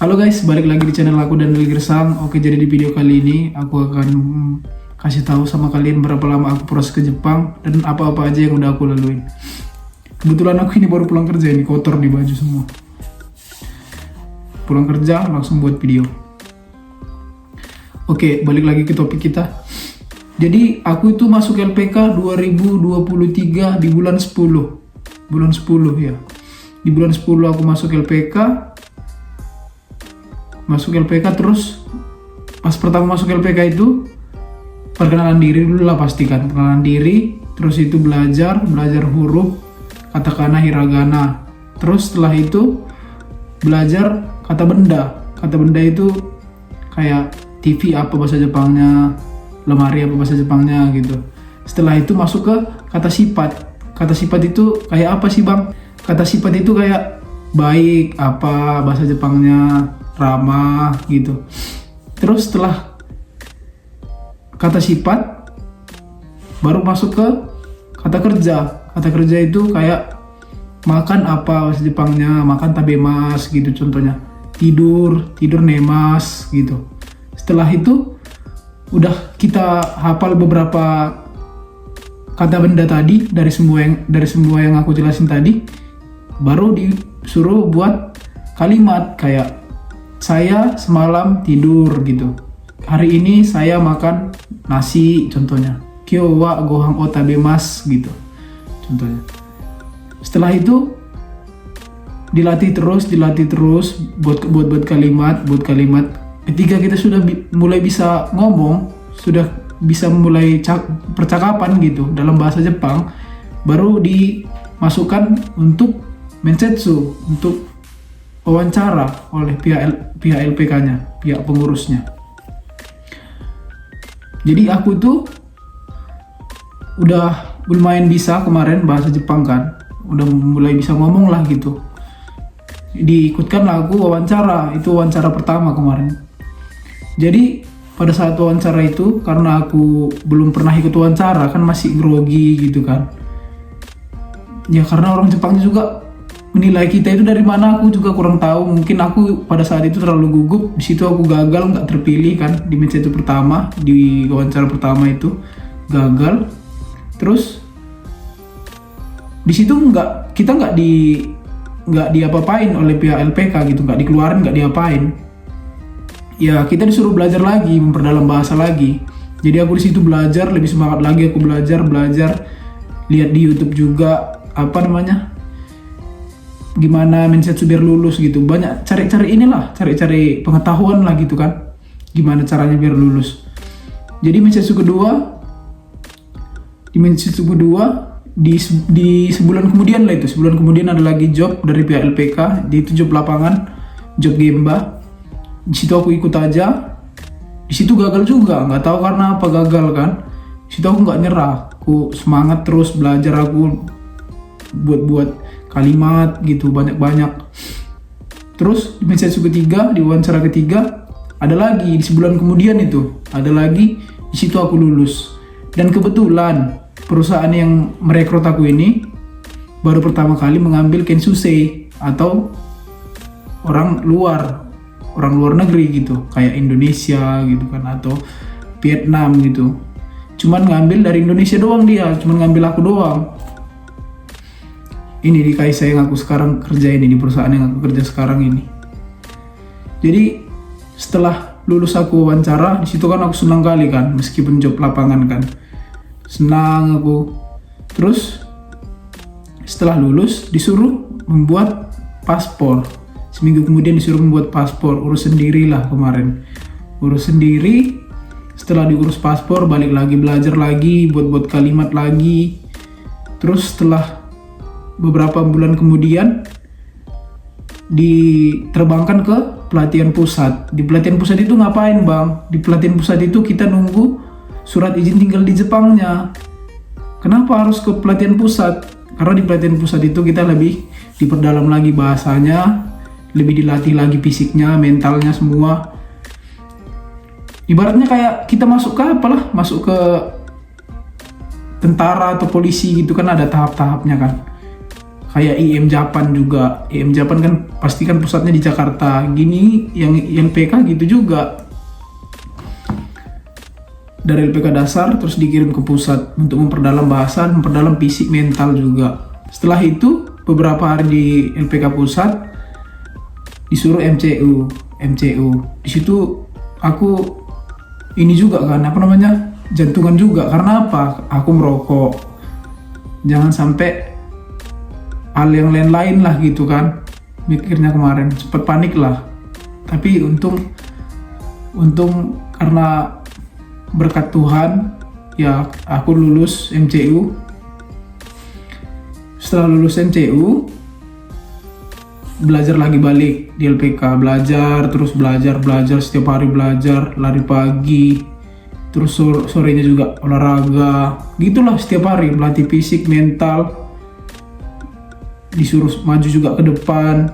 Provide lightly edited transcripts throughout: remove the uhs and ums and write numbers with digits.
Halo guys, balik lagi di channel aku dan Gersang. Oke, jadi di video kali ini aku akan kasih tahu sama kalian berapa lama aku proses ke Jepang dan apa-apa aja yang udah aku laluin. Kebetulan aku ini baru pulang kerja, ini kotor di baju semua. Pulang kerja langsung buat video. Oke, balik lagi ke topik kita. Jadi aku itu masuk LPK 2023 di bulan 10. Bulan 10 ya. Di bulan 10 aku masuk LPK. Terus pas pertama masuk LPK itu perkenalan diri dulu lah, pastikan perkenalan diri, terus itu belajar huruf, katakana, hiragana. Terus setelah itu belajar kata benda itu kayak TV apa bahasa Jepangnya, lemari apa bahasa Jepangnya gitu. Setelah itu masuk ke kata sifat itu kayak apa sih bang? Kata sifat itu kayak baik apa bahasa Jepangnya, ramah gitu. Terus setelah kata sifat baru masuk ke kata kerja. Kata kerja itu kayak makan apa bahasa Jepangnya, makan tabemas gitu contohnya. Tidur nemas gitu. Setelah itu udah kita hafal beberapa kata benda tadi dari semua yang aku jelasin tadi, baru disuruh buat kalimat kayak saya semalam tidur gitu. Hari ini saya makan nasi contohnya. Kyo wa gohan o tabemasu gitu. Contohnya. Setelah itu dilatih terus buat kalimat. Ketika kita sudah mulai bisa ngomong, sudah bisa mulai percakapan gitu dalam bahasa Jepang, baru dimasukkan untuk mensetsu, untuk wawancara oleh pihak LPK-nya, pihak pengurusnya. Jadi aku tuh udah lumayan bisa kemarin bahasa Jepang kan, udah mulai bisa ngomong lah gitu. Diikutkan lah aku wawancara, itu wawancara pertama kemarin. Jadi pada saat wawancara itu, karena aku belum pernah ikut wawancara kan, masih grogi gitu kan. Ya karena orang Jepang juga menilai kita itu dari mana aku juga kurang tahu. Mungkin aku pada saat itu terlalu gugup. Di situ aku gagal, nggak terpilih kan di match itu pertama, di wawancara pertama itu gagal. Terus di situ kita nggak diapa-apain oleh pihak LPK gitu, nggak dikeluarin, nggak diapain. Ya kita disuruh belajar lagi, memperdalam bahasa lagi. Jadi aku di situ belajar lebih semangat lagi. Aku belajar, lihat di YouTube juga gimana mensetsu biar lulus gitu. Banyak cari pengetahuan lah gitu kan, gimana caranya biar lulus. Jadi mensetsu kedua di sebulan kemudian lah, itu sebulan kemudian ada lagi job dari pihak LPK, di itu job lapangan, job gemba. Di situ aku ikut aja. Di situ gagal juga, nggak tahu karena apa gagal kan. Di situ aku nggak nyerah, aku semangat terus belajar, aku buat kalimat gitu banyak. Terus di mensetsu ketiga, di wawancara ketiga ada lagi di sebulan kemudian itu ada lagi. Di situ aku lulus. Dan kebetulan perusahaan yang merekrut aku ini baru pertama kali mengambil Kensusei atau orang luar negeri gitu, kayak Indonesia gitu kan, atau Vietnam gitu. Cuman ngambil dari Indonesia doang, dia cuman ngambil aku doang. Ini di Kaisa yang aku sekarang kerja ini, di perusahaan yang aku kerja sekarang ini. Jadi setelah lulus aku wawancara, di situ kan aku senang kali kan, meskipun job lapangan kan. Senang aku. Terus setelah lulus disuruh membuat paspor. Seminggu kemudian disuruh membuat paspor, urus sendirilah kemarin. Urus sendiri. Setelah diurus paspor, balik lagi belajar lagi, buat kalimat lagi. Terus setelah beberapa bulan kemudian diterbangkan ke pelatihan pusat. Di pelatihan pusat itu ngapain bang? Di pelatihan pusat itu kita nunggu surat izin tinggal di Jepangnya. Kenapa harus ke pelatihan pusat? Karena di pelatihan pusat itu kita lebih diperdalam lagi bahasanya, lebih dilatih lagi fisiknya, mentalnya semua. Ibaratnya kayak kita masuk ke tentara atau polisi gitu kan, ada tahap-tahapnya kan. Kayak IM Japan juga. IM Japan kan pasti kan pusatnya di Jakarta. Gini yang LPK gitu juga. Dari LPK dasar terus dikirim ke pusat untuk memperdalam bahasa, memperdalam fisik mental juga. Setelah itu beberapa hari di LPK pusat disuruh MCU. Di situ aku ini juga kan jantungan juga. Karena apa? Aku merokok. Jangan sampai hal yang lain-lain lah gitu kan. Mikirnya kemarin cepet panik lah. Tapi untung karena berkat Tuhan ya aku lulus MCU. Setelah lulus MCU belajar lagi balik di LPK, belajar setiap hari, belajar lari pagi, terus sorenya juga olahraga gitulah, setiap hari melatih fisik mental, disuruh maju juga ke depan,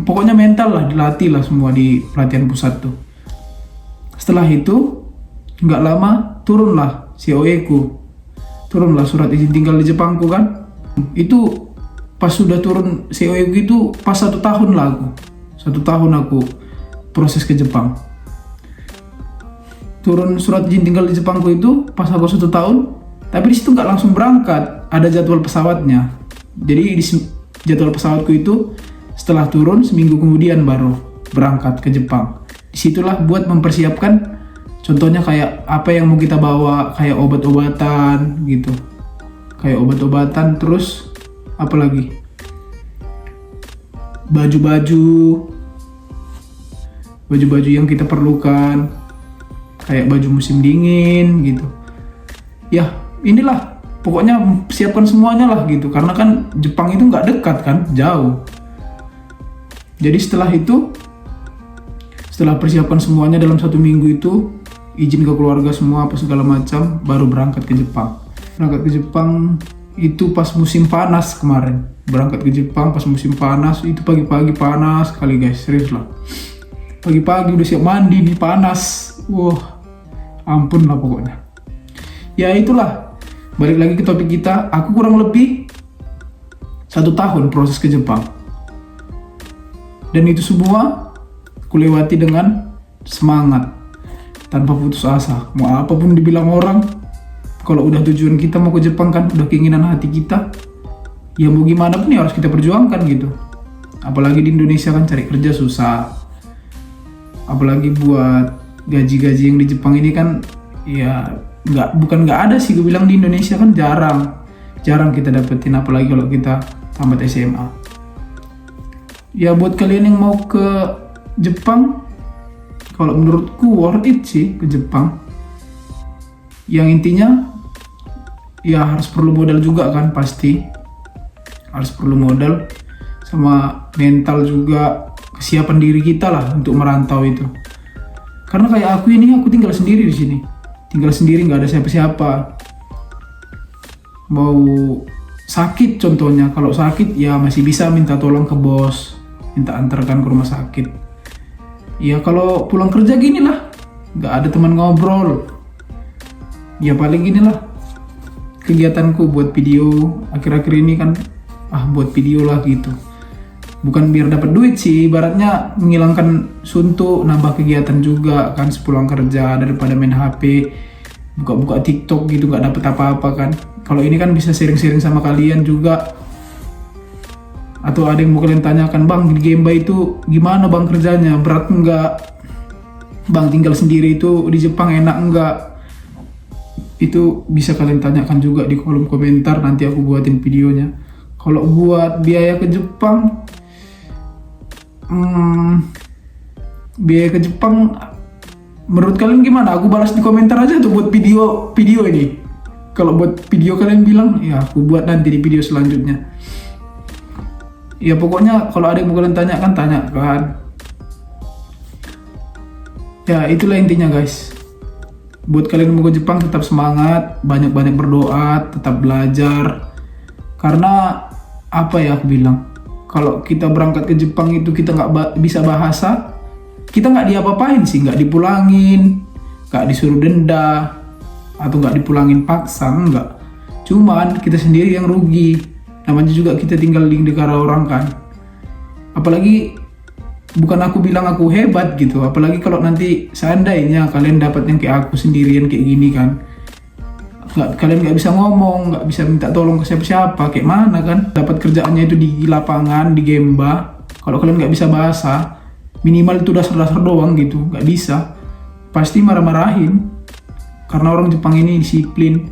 pokoknya mental lah dilatih lah semua di pelatihan pusat tuh. Setelah itu nggak lama turunlah COE ku, turunlah surat izin tinggal di Jepangku kan. Itu pas sudah turun COE ku itu pas 1 tahun lah aku, 1 tahun aku proses ke Jepang. Turun surat izin tinggal di Jepangku itu pas aku 1 tahun, tapi di situ nggak langsung berangkat, ada jadwal pesawatnya. Jadi di jadwal pesawatku itu setelah turun seminggu kemudian baru berangkat ke Jepang. Disitulah buat mempersiapkan, contohnya kayak apa yang mau kita bawa, kayak obat-obatan gitu, kayak obat-obatan, terus apa lagi, baju-baju yang kita perlukan, kayak baju musim dingin gitu ya. Inilah pokoknya siapkan semuanya lah gitu, karena kan Jepang itu nggak dekat kan, jauh. Jadi setelah persiapkan semuanya dalam 1 minggu itu, izin ke keluarga semua apa segala macam, baru berangkat ke Jepang. Berangkat ke Jepang itu pas musim panas kemarin. Berangkat ke Jepang pas musim panas, itu pagi-pagi panas sekali guys, serius lah. Pagi-pagi udah siap mandi nih, panas. Wah, ampun lah pokoknya. Ya itulah, balik lagi ke topik kita, aku kurang lebih 1 tahun proses ke Jepang. Dan itu semua kulewati dengan semangat, tanpa putus asa. Mau apapun dibilang orang, kalau udah tujuan kita mau ke Jepang kan, udah keinginan hati kita, ya mau gimana pun ya harus kita perjuangkan gitu. Apalagi di Indonesia kan cari kerja susah. Apalagi buat gaji-gaji yang di Jepang ini kan ya bukan nggak ada sih, gue bilang di Indonesia kan jarang kita dapetin, apalagi kalau kita tamat SMA. Ya buat kalian yang mau ke Jepang, kalau menurutku worth it sih ke Jepang. Yang intinya ya harus perlu modal juga kan, pasti harus perlu modal sama mental juga, kesiapan diri kita lah untuk merantau itu. Karena kayak aku tinggal sendiri di sini, nggak ada siapa-siapa. Mau sakit contohnya, kalau sakit ya masih bisa minta tolong ke bos, minta antarkan ke rumah sakit. Ya kalau pulang kerja gini lah, nggak ada teman ngobrol. Ya paling inilah kegiatanku buat video akhir-akhir ini kan, buat video lah gitu. Bukan biar dapat duit sih, ibaratnya menghilangkan suntuk, nambah kegiatan juga kan sepulang kerja, daripada main HP, buka-buka TikTok gitu nggak dapet apa-apa kan. Kalau ini kan bisa sharing-sharing sama kalian juga. Atau ada yang mau kalian tanyakan, bang di Gemba itu gimana bang kerjanya, berat enggak? Bang tinggal sendiri itu di Jepang enak enggak? Itu bisa kalian tanyakan juga di kolom komentar, nanti aku buatin videonya. Kalau buat biaya ke Jepang, biaya ke Jepang menurut kalian gimana? Aku balas di komentar aja tuh buat video ini. Kalau buat video kalian bilang, ya aku buat nanti di video selanjutnya. Ya pokoknya kalau ada yang mau kalian tanyakan. Ya itulah intinya guys. Buat kalian yang mau ke Jepang, tetap semangat, banyak-banyak berdoa, tetap belajar. Karena apa ya aku bilang, kalau kita berangkat ke Jepang itu kita nggak bisa bahasa, kita nggak diapa-apain sih, nggak dipulangin, nggak disuruh denda, atau nggak dipulangin paksa, nggak. Cuman kita sendiri yang rugi. namanya juga kita tinggal di negara orang kan. Apalagi bukan aku bilang aku hebat gitu, apalagi kalau nanti seandainya kalian dapat yang kayak aku sendirian kayak gini kan, kalian nggak bisa ngomong, nggak bisa minta tolong ke siapa-siapa, kayak mana kan dapat kerjaannya itu di lapangan, di Gemba. Kalau kalian nggak bisa bahasa, minimal itu dasar-dasar doang gitu, nggak bisa, pasti marah-marahin. Karena orang Jepang ini disiplin,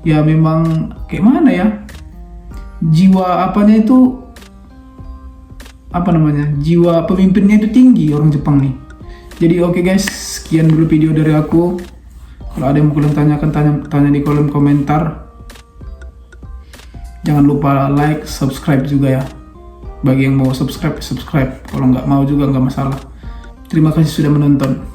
ya memang kayak mana ya, jiwa apanya itu, apa namanya, jiwa pemimpinnya itu tinggi orang Jepang nih. Jadi oke guys, sekian dulu video dari aku. Kalau ada yang mau kalian tanyakan, tanya di kolom komentar. Jangan lupa like, subscribe juga ya. Bagi yang mau subscribe, subscribe. Kalau nggak mau juga nggak masalah. Terima kasih sudah menonton.